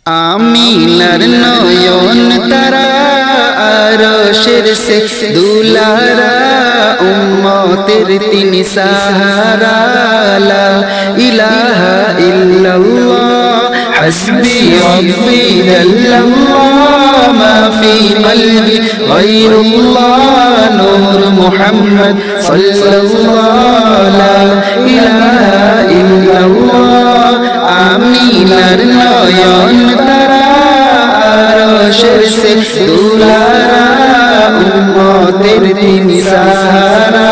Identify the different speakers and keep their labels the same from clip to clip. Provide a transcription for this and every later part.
Speaker 1: আমিনার নয়ন তারা আরশের সে দুলারা উম্মতের তিনি সাহারা লা ইলাহা ইল্লাল্লাহ হাসবি রাব্বি জাল্লাল্লাহ মা ফি কলবি গায়রুল্লাহ নূর মুহাম্মদ সাল্লাল্লাহু লা ইলাহা ইল্লাল্লাহ আমিনার নয়ন তারা আরশের সে দুলারা উম্মতের তিনি সাহারা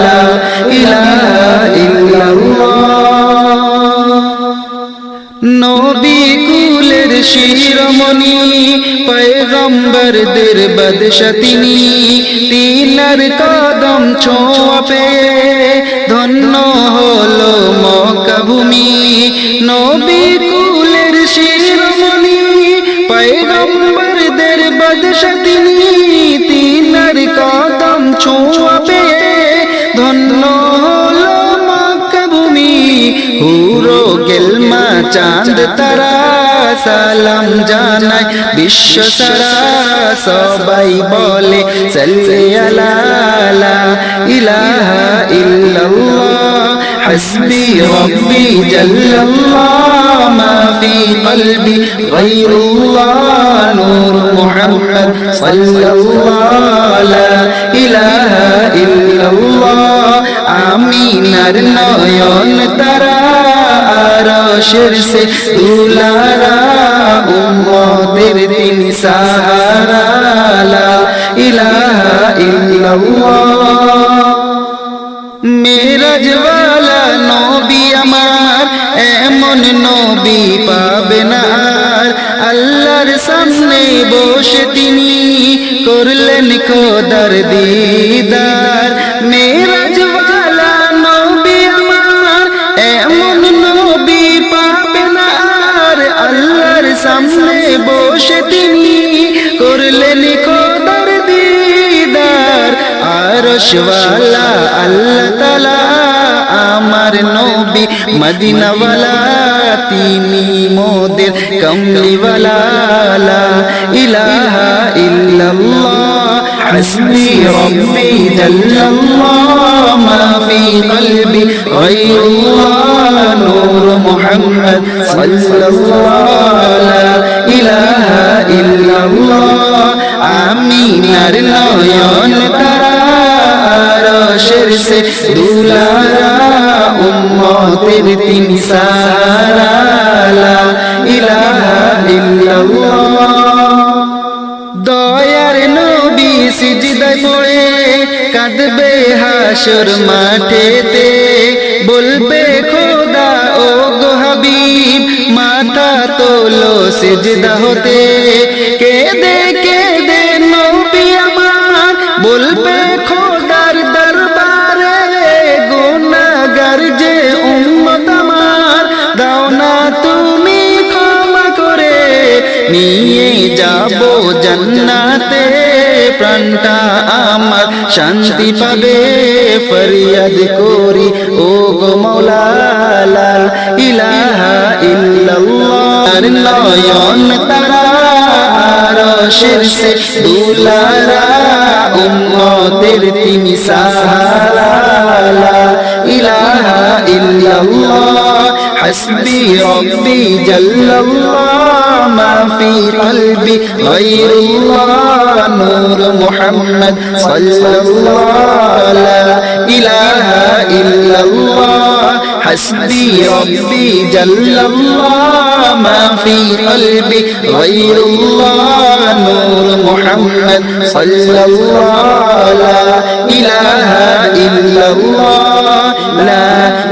Speaker 1: লা ইলাহা ইল্লাল্লাহ নবী কুলের শিরোমণি পয়গম্বরদের বাদশা তিনি তিনার কদম ছোঁয়া পেয়ে ধন্য হলো মক্কা ভূমি নবী কুলের শিরোমণি পয়গম্বরদের বাদশা তিনি তিনার কদম ছোঁয়া পেয়ে ধন্য হলো মক্কা ভূমি হুরো গেলমা চাঁদ তারা সালাম জানায় বিশ্ব সারা সবাই বলে সাল্লি আলা লা ইলাহা ইল্লাল্লাহ হাসবি রাব্বি জাল্লাল্লাহ মা ফি কলবি গায়রুল্লাহ নূর মুহাম্মদ সাল্লাল্লাহু লা ইলাহা ইল্লাল্লাহ আমিনার নয়ন তারা আরশের সে দুলারা উম্মতের তিনি সাহারা লা ইলাহা ইল্লাল্লাহ মেরাজ ওয়ালা নবী আমার এমন নবী পাবে না আর আল্লাহর সামনে বসে তিনি করলেন খোদার দিদার মেরাজ ওয়ালা নবী আমার এমন নবী পাবে না আর আল্লাহর সামনে বসে তিনি করলেন খোদার দিদার আরশ ওয়ালা আল্লাহ তাআলা আমার নবী মদিনা ওয়ালা তিনি মোদের কমলি ওয়ালা লা ইলাহা ইল্লাল্লাহ হাসবি রাব্বি জাল্লাল্লাহ মা ফি কলবি গায়রুল্লাহ নূর মুহাম্মদ সাল্লাল্লাহু লা ইলাহা ইল্লাল্লাহ আমিনার নয়ন তারা আরশের সে দুলারা উম্মতের তিনি সাহারা লা ইলাহা ইল্লাল্লাহ দয়ার নবী সিজদায় পড়ে কাঁদবে হাসর মাঠেতে বলবে খোদা ও গো হাবিব মাথা তোলো সিজদা হতে কেঁদে কেঁদে নবী আমার বলবে খোদার দরবারে গুনাহগার যে উম্মত আমার দাও না তুমি ক্ষমা করে নিয়ে যাব জান্নাতে প্রাণটা আমার শান্তি পাবে ফরিয়াদ করি ও গো মাওলা লা ইলাহা ইল্লাল্লাহ নয়ন তারা আরশের সে দুলারা উম্মতের তিনি সাহারা লা ইলাহা ইল্লাল্লাহ হাসবি রাব্বি জাল্লাল্লাহ মা ফি কলবি গায়রুল্লাহ নূর মুহাম্মদ সাল্লাল্লাহু লা ইলাহা ইল্লাল্লাহ হাসবি রাব্বি জাল্লাল্লাহ মা ফি কলবি গায়রুল্লাহ নূর মুহাম্মদ সাল্লাল্লাহু লা ইলাহা ইল্লাল্লাহ লা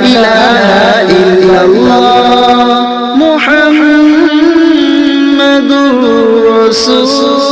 Speaker 1: ইলাহা ইল্লাল্লাহ মুহাম্মাদুর রাসূল